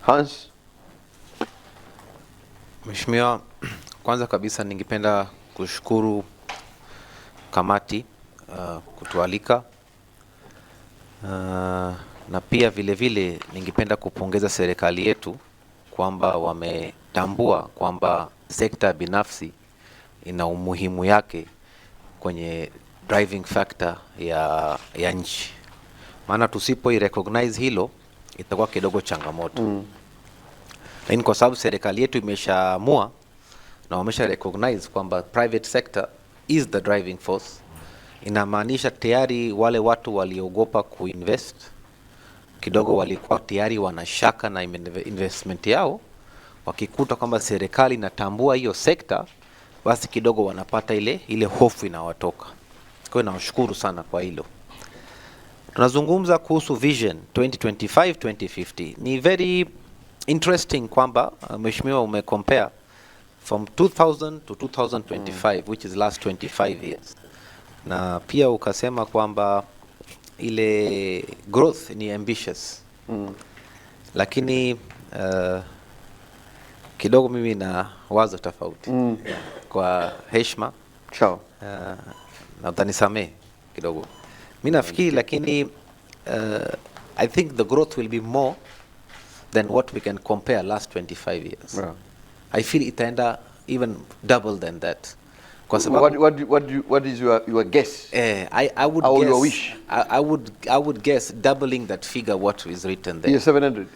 Hans. Mheshimiwa, kwanza kabisa ningependa kushukuru kamati kutualika, na pia vile vile ningependa kupongeza serikali yetu kwamba wametambua kwamba sekta binafsi ina umuhimu yake kwenye driving factor ya nchi. Maana tusipo recognize hilo itakuwa kidogo changamoto. Lakini kwa sababu serikali yetu imeshaamua na wamesha recognize kwamba private sector is the driving force, inamaanisha tayari wale watu waliogopa kuinvest kidogo walikuwa tayari wanashaka na investment yao, wakikuta kwamba serikali inatambua hiyo sekta, basi kidogo wanapata ile hofu inawatoka. Kwa hiyo nawashukuru sana kwa hilo. Tunazungumza kuhusu vision 2025-2050. Ni very interesting kwamba mheshimiwa umecompare from 2000 to 2025 which is last 25 years, na pia ukasema kwamba ile growth ni ambitious. Lakini kidogo mimi na wazo tofauti. Kwa heshima Ciao. na utanisamee kidogo. Mimi nafikiri lakini I think the growth will be more than what we can compare last 25 years. Yeah. I feel itaenda even double than that. Kwa sababu What is your guess? I would Or guess your wish? I would guess doubling that figure what is written there. Yeah, 700.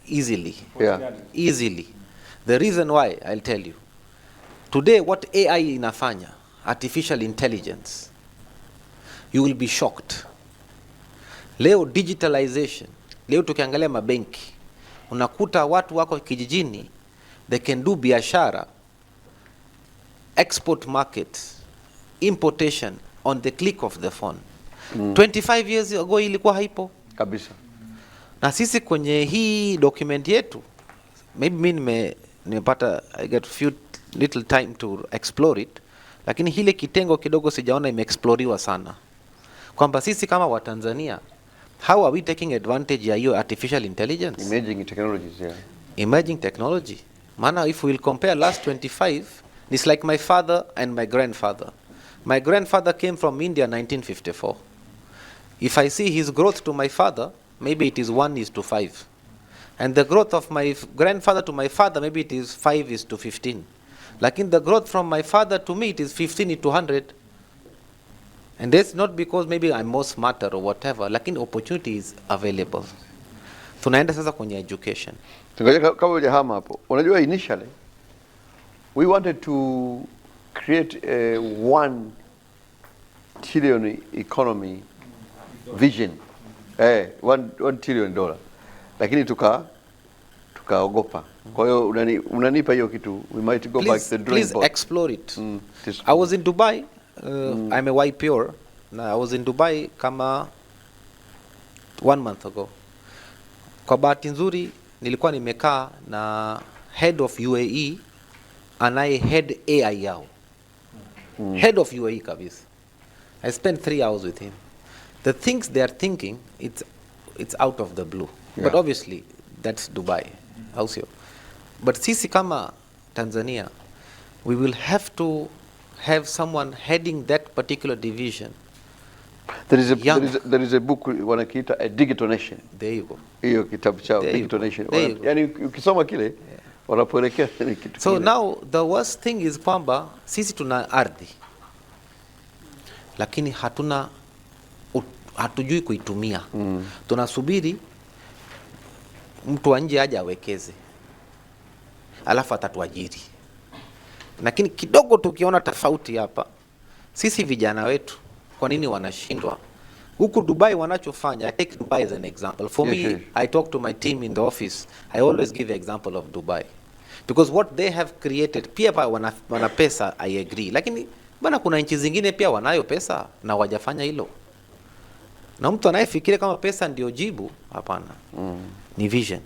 Easily. Yeah. Easily. The reason why, I'll tell you. Today what AI inafanya, artificial intelligence, you will be shocked. Leo digitalization, leo tukiangalia mabenki, unakuta watu wako kijijini, they can do biashara, export market, importation on the click of the phone. 25 years ago ilikuwa haipo Kabisa. na sisi kwenye hii document yetu, maybe mimi nimepata I get few little time to explore it, lakini hile kitengo kidogo sijaona imeexploriwa sana, kwamba sisi kama Watanzania, how are we taking advantage ya hiyo artificial intelligence? Emerging technologies, yeah. Emerging technology. Maana if we will compare last 25, it's like my father and my grandfather. My grandfather came from India 1954. If I see his growth to my father, maybe it is 1:5. And the growth of my grandfather to my father, maybe it is 5:15. Like in the growth from my father to me, it is 15:100. And that's not because maybe I'm more smarter or whatever, lakini opportunity is available. Tunaenda sasa kwenye education. Tungoja kama hujahama hapo. Unajua initially we wanted to create a 1 trillion economy vision. 1 trillion dollar. Lakini tukaogopa. Kwa hiyo unanipa hiyo kitu, we might go back to the drawing board. Please explore it. I was in Dubai. I'm a YPR. I was in Dubai kama 1 month ago. Kwa bahati nzuri nilikuwa nimekaa na head of UAE anaye head AI yao. Head of UAE kabisa. I spent 3 hours with him. The things they are thinking, it's out of the blue. Yeah. But obviously that's Dubai. Also. But sisi kama Tanzania, we will have to have someone heading that particular division. There is a book wanakiita A Digital Nation. There you go. Hiyo kitabu chao Digital Nation. Yaani ukisoma kile wanapoelekea ni kitu. So now the worst thing is kwamba sisi tuna ardhi, lakini hatujui kuitumia. Tunasubiri mtu wa nje aje awekeze, alafu atatuajiri. Lakini kidogo tukiona tofauti hapa, sisi vijana wetu kwa nini wanashindwa? Huku Dubai wanachofanya, I take Dubai as an example. For me, I talk to my team in the office, I always give the example of Dubai. Because what they have created, pia wana pesa, I agree. Lakini bana kuna nchi zingine pia wanayo pesa na wajafanya hilo. Na mtu anayefikiria kama pesa ndio jibu, hapana. Ni vision.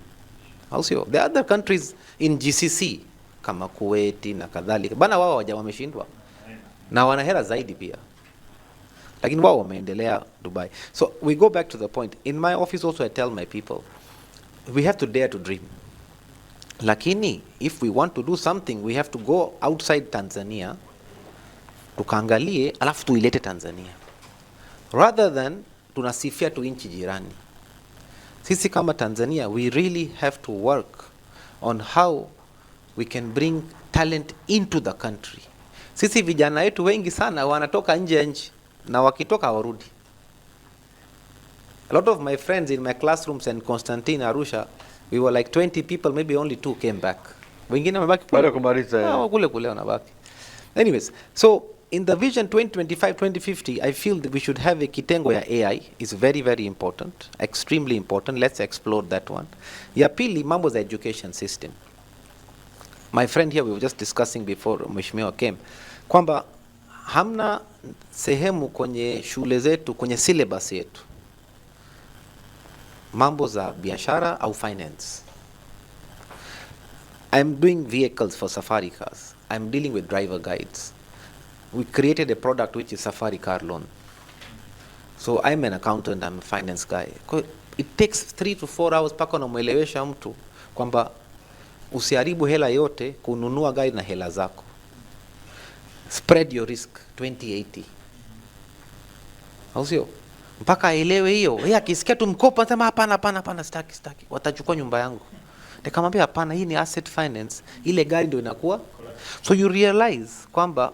Also, the other countries in GCC kama Kuwait na kadhalika, bana wao wameshindwa. Na wana hela zaidi pia. Lakini wao wameendelea Dubai. So we go back to the point. In my office also I tell my people, we have to dare to dream. Lakini if we want to do something we have to go outside Tanzania, tukaangalie alafu tuilete Tanzania, rather than tunasifia tu nchi jirani. Sisi kama Tanzania we really have to work on how we can bring talent into the country. Sisi vijana wetu wengi sana wanatoka nje ya nchi na wakitoka hawarudi. A lot of my friends in my classrooms in Constantine, Arusha, we were like 20 people, maybe only 2 came back. Wengine wamebaki kule kule wanabaki. Anyways, so in the vision 2025-2050, I feel that we should have a kitengo ya AI. Is very, very important, extremely important. Let's explore that one. Ya pili, mambo za education system. My friend here, we were just discussing before Mheshimiwa came, kwamba hamna sehemu kwenye shule zetu, kwenye syllabus yetu, mambo za biashara au finance. I'm doing vehicles for safari cars. I'm dealing with driver guides. We created a product which is Safari Car Loan. So I'm an accountant, I'm a finance guy. It takes 3 to 4 hours paka unamwelewesha mtu kwamba usiharibu hela yote kununua gari na hela zako. Spread your risk 20-80. Au sio? Mpaka aelewe hiyo. Yeye akisikia tu mkopo anasema hapana sitaki. Watachukua nyumba yangu. Nikamwambia hapana, hii ni asset finance. Ile gari ndio inakuwa. So you realize kwamba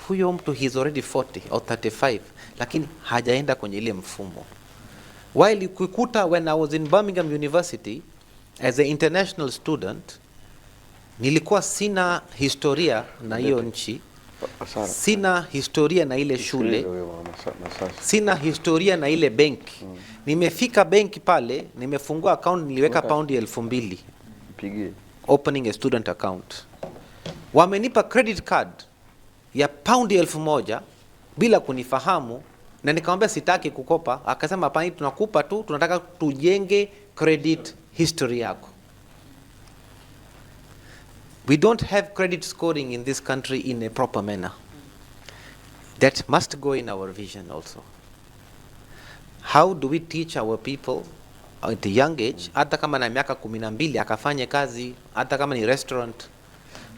huyo mtu he's already 40 or 35 lakini hajaenda kwenye ile mfumo. While ukikuta when I was in Birmingham University as an international student, nilikuwa sina historia na hiyo nchi, sina historia na ile shule, sina historia na ile benki. Nimefika benki pale, nimefungua account, niliweka paundi 2,000 opening a student account. Wamenipa credit card ya paundi 1,000 bila kunifahamu, na nikamwambia sitaki kukopa. Akasema hapana, tunakupa tu, tunataka tujenge credit history yako. We don't have credit scoring in this country in a proper manner. That must go in our vision also. How do we teach our people at a young age, hata kama na miaka 12 akafanye kazi, hata kama ni restaurant,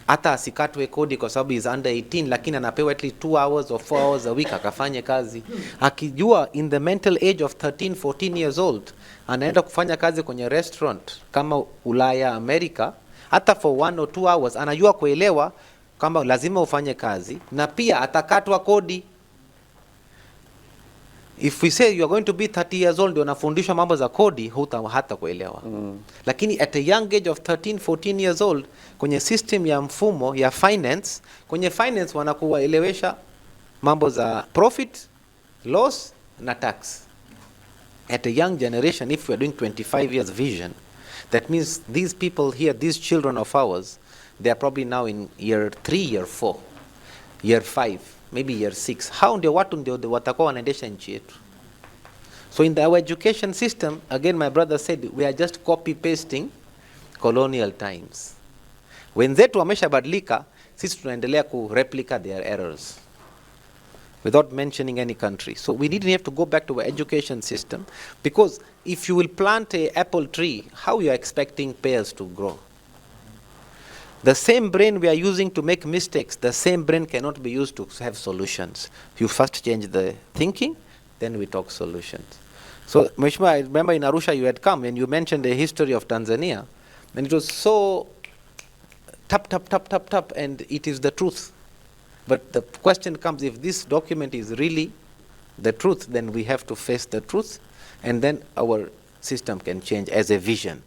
hata asikatwe kodi kwa sababu is under 18, lakini anapewa at least 2 hours or 4 hours a week akafanye kazi. Akijua in the mental age of 13, 14 years old, anaenda kufanya kazi kwenye restaurant kama Ulaya, Amerika, hata for 1 or 2 hours, anajua kuelewa kama lazima ufanye kazi na pia atakatwa kodi. If we say you are going to be 30 years old, ndio unafundishwa mambo za kodi, hata kuelewa. Lakini at a young age of 13, 14 years old, kwenye system ya mfumo ya finance, kwenye finance wanakuwaelewesha mambo za profit, loss na tax. At a young generation, if we are doing 25 years vision, that means these people here, these children of ours, they are probably now in year 3, year 4, year 5, maybe year 6. How ndio watu ndio watakuwa wanaendesha nchi yetu? So in our education system, again my brother said, we are just copy pasting colonial times. Wenzetu wameshabadilika, sisi tunaendelea ku replica their errors without mentioning any country. So we didn't have to go back to our education system, because if you will plant a apple tree, how you are expecting pears to grow? The same brain we are using to make mistakes, the same brain cannot be used to have solutions. You first change the thinking, then we talk solutions. So Mheshimiwa, I remember in Arusha you had come and you mentioned the history of Tanzania, and it was so tap, and it is the truth. But the question comes, if this document is really the truth, then we have to face the truth, and then our system can change as a vision.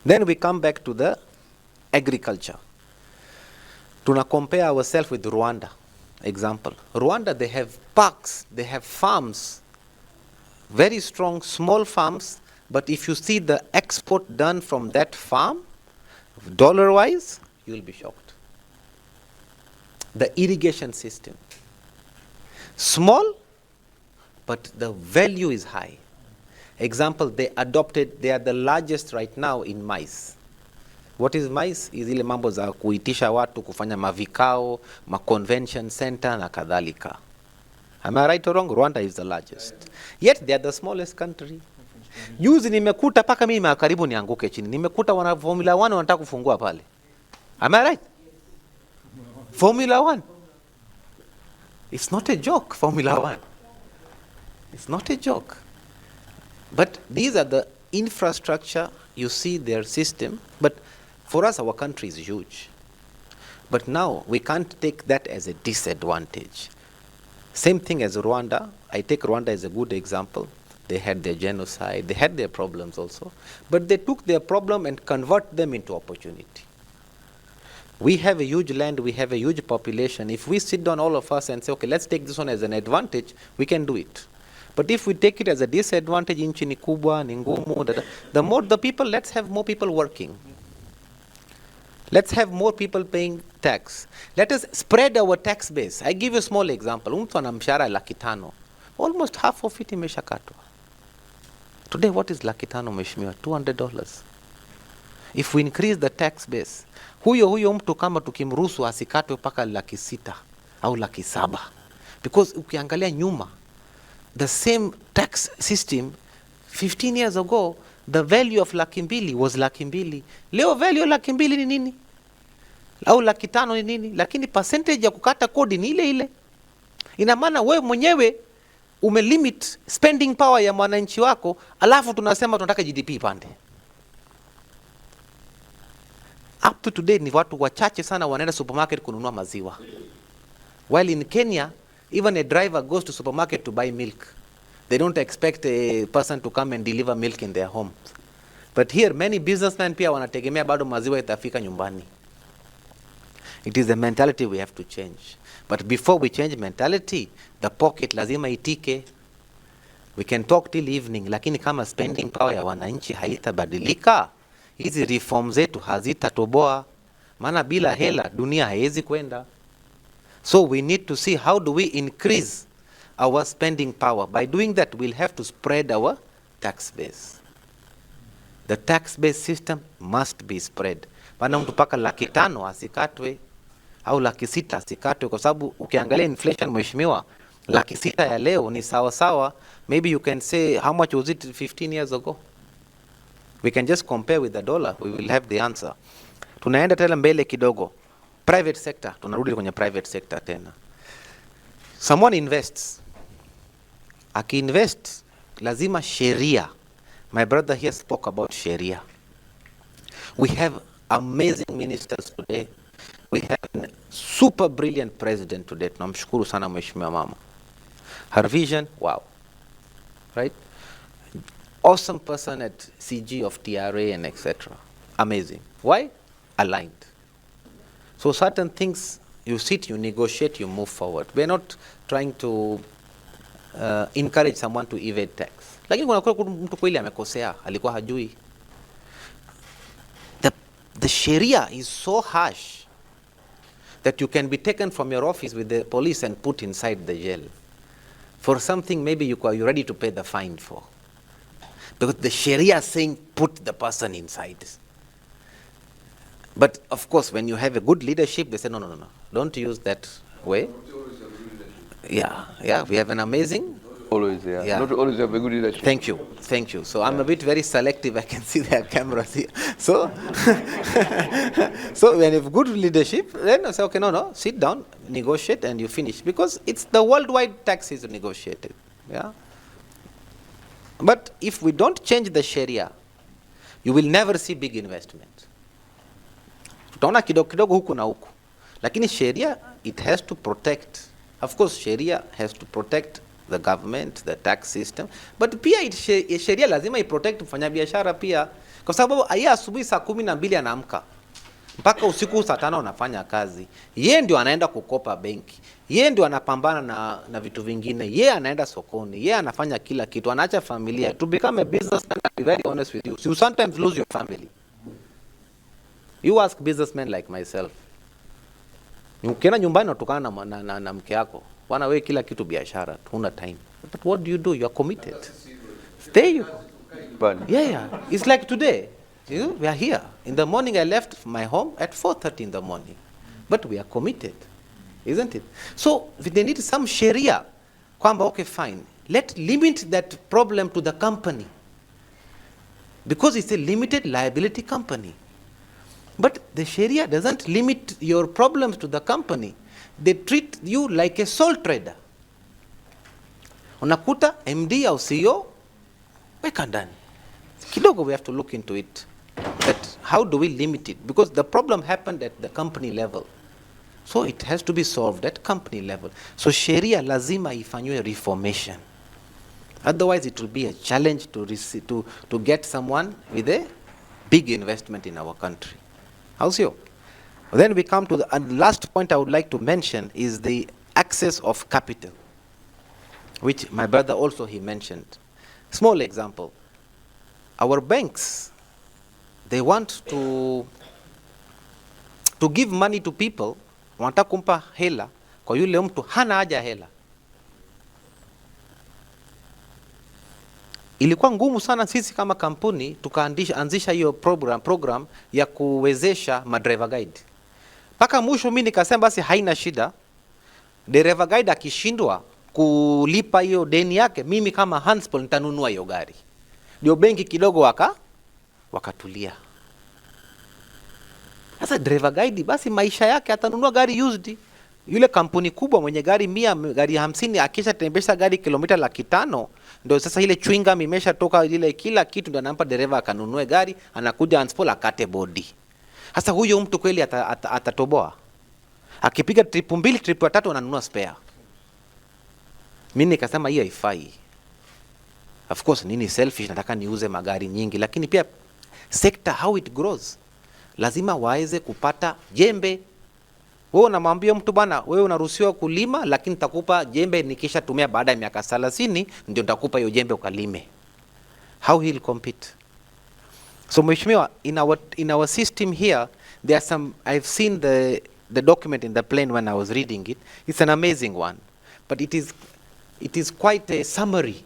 Then we come back to the agriculture. Tuna compare ourselves with Rwanda, example. Rwanda, they have parks, they have farms, very strong small farms, but if you see the export done from that farm, dollar-wise, you will be shocked. The irrigation system, small, but the value is high. Example, they are the largest right now in maize. What is maize? Is ile mambo za kuitisha watu kufanya mavikao, convention center na kadhalika. Am I right or wrong? Rwanda is the largest. Yet they are the smallest country. Juzi nimekuta paka mimi karibu nianguke chini. Nimekuta wana Formula 1 wanataka kufungua pale. Am I right? Formula 1. It's not a joke, Formula 1. It's not a joke. But these are the infrastructure, you see their system. But for us, our country is huge. But now we can't take that as a disadvantage. Same thing as Rwanda. I take Rwanda as a good example. They had their genocide, they had their problems also. But they took their problem and convert them into opportunity. We have a huge land, we have a huge population. If we sit down all of us and say, okay, let's take this one as an advantage, we can do it. But if we take it as a disadvantage, nchi ni kubwa, ni ngumu, the more the people, let's have more people working. Let's have more people paying tax. Let us spread our tax base. I give you a small example. Mtu ana mshahara $500,000. Almost half of it imeshakatwa. Today, what is $500,000, mheshimiwa? $200. If we increase the tax base, huyo mtu kama tukimruhusu asikatwe mpaka $600,000 au $700,000. Because ukiangalia nyuma, the same tax system 15 years ago, the value of $200,000 was $200,000. Leo value $200,000 ni nini? Au $500,000 ni nini? Lakini percentage ya kukata kodi ni ile ile. Ina maana wewe mwenyewe umelimit spending power ya mwananchi wako, alafu tunasema tunataka GDP pande. Up to today ni watu wachache sana wanaenda supermarket kununua maziwa. While in Kenya, even a driver goes to supermarket to buy milk. They don't expect a person to come and deliver milk in their homes. But here many businessmen pia wanategemea bado maziwa itafika nyumbani. It is the mentality we have to change. But before we change mentality, the pocket lazima itike. We can talk till evening, lakini kama spending power ya wananchi haitabadilika, hizi reforms zetu hazitatoboa. Maana bila hela dunia haiwezi kwenda. So we need to see how do we increase our spending power. By doing that, we'll have to spread our tax base. The tax base system must be spread. Maana mtu paka $500,000 asikatwe au $600,000 asikatwe, kwa sababu ukiangalia inflation, mheshimiwa, $600,000 ya leo ni sawa sawa. Maybe you can say how much was it 15 years ago? We can just compare with the dollar, we will have the answer. Tunaenda tena mbele kidogo. Private sector, tunarudi kwenye private sector tena. Someone invests. Aki-invest, lazima sheria. My brother here spoke about sheria. We have amazing ministers today. We have a super brilliant president today. Tunamshukuru sana mheshimiwa mama. Her vision, wow. Right? Awesome person at CG of TRA and etc. Amazing. Why? Aligned. So certain things, you sit, you negotiate, you move forward. We're not trying to encourage someone to evade tax. Lakini kuna mtu kweli amekosea, alikuwa hajui. The sharia is so harsh that you can be taken from your office with the police and put inside the jail for something maybe you're ready to pay the fine for. Because the sharia is saying put the person inside. But of course, when you have a good leadership, they say, no, don't use that way. Yeah, we have an amazing. Always, yeah. Not always have a good leadership. Thank you. So I'm a bit very selective. I can see their cameras here. So, so when you have good leadership, then I say, okay, no, sit down, negotiate, and you finish. Because it's the worldwide tax is negotiated. Yeah. But if we don't change the Sharia, you will never see big investment. Tutaona kidogo huku na huku. Lakini Sharia, it has to protect. Of course, Sharia has to protect the government, the tax system, but pia sheria lazima iprotect mfanyabiashara pia, kwa sababu aya asubuhi saa 12 anaamka mpaka usiku saa 5 anafanya kazi. Yeye ndio anaenda kukopa benki, yeye ndio anapambana na vitu vingine, yeye anaenda sokoni, yeye anafanya kila kitu, anaacha familia. To become a businessman, I'll be very honest with you, you sometimes lose your family. You ask businessmen like myself, ukienda nyumbani unatukana na mke yako, wana wewe kila kitu biashara, huna time. But what do? You are committed. Stay you go. Yeah. It's like today. We are here. In the morning I left my home at 4:30 in the morning. But we are committed. Isn't it? So they need some sharia. Kwamba, okay, fine. Let's limit that problem to the company. because it's a limited liability company. But the Sharia doesn't limit your problems to the company. They treat you like a sole trader. Unakuta MD au CEO weka ndani. Kidogo we have to look into it. That how do we limit it? Because the problem happened at the company level. So it has to be solved at company level. So Sharia lazima ifanywe reformation. Otherwise it will be a challenge to get someone with a big investment in our country. How's you? Then we come to the last point I would like to mention is the access of capital, which my brother also he mentioned. Small example. Our banks, they want to give money to people, wanataka kumpa hela kwa yule mtu hana haja hela. Ilikuwa ngumu sana sisi kama kampuni tukaanzisha hiyo program ya kuwezesha madriver guide. Paka mwisho mimi nikasema basi haina shida. Driver guide akishindwa kulipa hiyo deni yake, mimi kama Hanspool nitanunua hiyo gari. Ndio benki kidogo wakatulia. Sasa driver guide basi maisha yake atanunua gari used. Yule kampuni kubwa mwenye gari 100, gari 50 akisha tembesha gari kilomita 500, ndio sasa ile chewing gum imeshatoka ile kila kitu, ndio anampa dereva akanunue gari, anakuja Hanspool akate body. Sasa huyo mtu kweli atatoboa? Akipiga trip 2 trip 3 ananunua spare. Mimi nikasema hiyo haifai. Of course nini selfish, nataka niuze magari nyingi, lakini pia sector how it grows lazima waeze kupata jembe. Wewe unamwambia mtu bwana, wewe unaruhusiwa kulima lakini nitakupa jembe nikisha tumia baada ya miaka 30 ndio nitakupa hiyo jembe ukalime. How he'll compete? So mheshimiwa, in our system here there are some, I've seen the document in the plane when I was reading it. It's an amazing one, but it is quite a summary.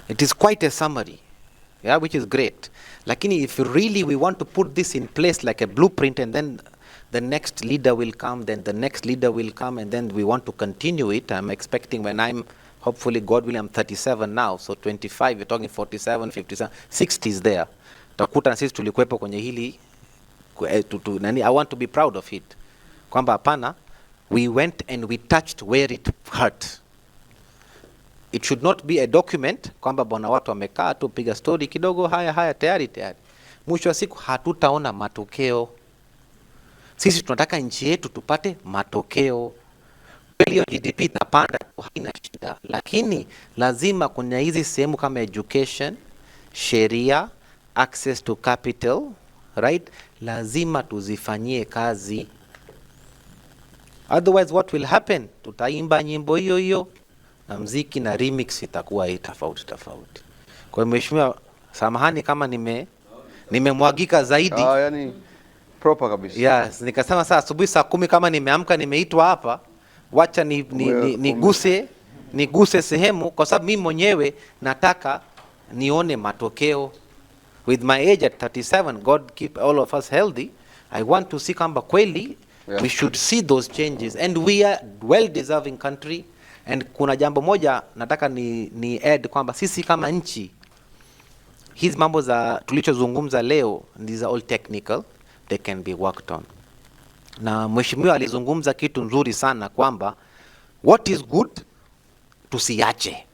It is quite a summary, yeah, which is great. Lakini if really we want to put this in place like a blueprint, and then the next leader will come, then the next leader will come, and then we want to continue it. I'm expecting when I'm, hopefully God willing, I'm 37 now, so 25, you're talking 47, 57, 60 is there. Takuta na sisi tulikuwepo kwenye hili, I want to be proud of it. Kwamba hapana, we went and we touched where it hurt. It should not be a document kwamba bwana watu wamekaa tu piga story kidogo, haya tayari. Mwisho wa siku hatutaona matokeo. Sisi tunataka nchi yetu tupate matokeo. Kweli GDP itapanda, haina shida, lakini lazima kuna hizi sehemu kama education, sheria, access to capital, right? Lazima tuzifanyie kazi. Otherwise what will happen? Tutaimba nyimbo hiyo na mziki na remix itakuwa tofauti. Kwa mheshimiwa, samahani kama nimemwagika zaidi. Yani proper kabisa. Yes, nikasema saa asubuhi saa 10 kama nimeamka nimeitwa hapa, wacha niguse sehemu, kwa sababu mimi mwenyewe nataka nione matokeo. With my age at 37, God keep all of us healthy. I want to see kamba kweli, we should see those changes, and we are well deserving country. And kuna jambo moja nataka ni add kwamba sisi kama nchi, hizi mambo za tulichozungumza leo, these are all technical, they can be worked on. Na mheshimiwa alizungumza kitu nzuri sana kwamba what is good tusiache.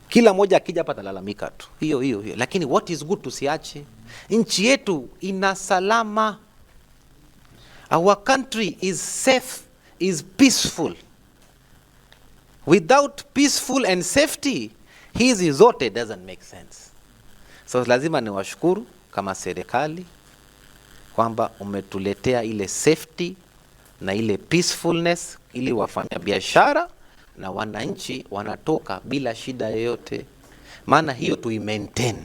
Kila moja akija hapa talalamika tu hiyo, lakini what is good tusiache. Nchi yetu ina salama, our country is safe, is peaceful. Without peaceful and safety, hizi zote doesn't make sense. So lazima niwashukuru kama serikali kwamba umetuletea ile safety na ile peacefulness, ili wafanya biashara na wananchi wanatoka bila shida yoyote. Maana hiyo tu maintain.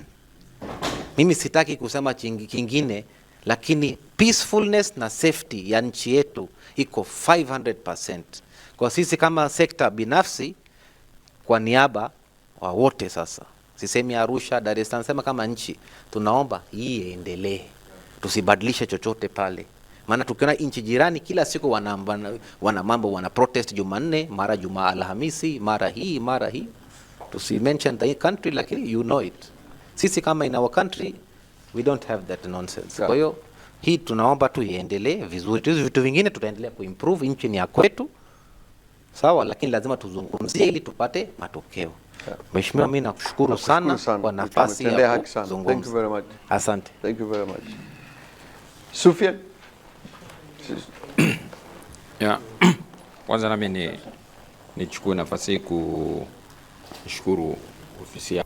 Mimi sitaki kusema kingine, lakini peacefulness na safety ya nchi yetu iko 500%. Kwa sisi kama sekta binafsi, kwa niaba wa wote sasa, sisemi Arusha, Dar es Salaam, sema kama nchi, tunaomba hii iendelee. Tusibadilishe chochote pale. Maana tukiona nchi jirani kila siku wana mambo, wana protest Jumanne, mara Jumaa Alhamisi, mara hii. Tusi mention the country, lakini you know it. Sisi kama in our country we don't have that nonsense. Kwa hiyo hii tunaomba tu iendelee vizuri. Hizo vitu vingine tutaendelea kuimprove, nchi ni ya kwetu. Sawa, lakini lazima tuzungumzie ili tupate matokeo. Mheshimiwa, mimi nakushukuru sana kwa nafasi ya kuzungumza. Thank you very much. Asante. Thank you very much. Sufyan. Yeah. Kwanza nami nichukue nafasi hii kushukuru ofisi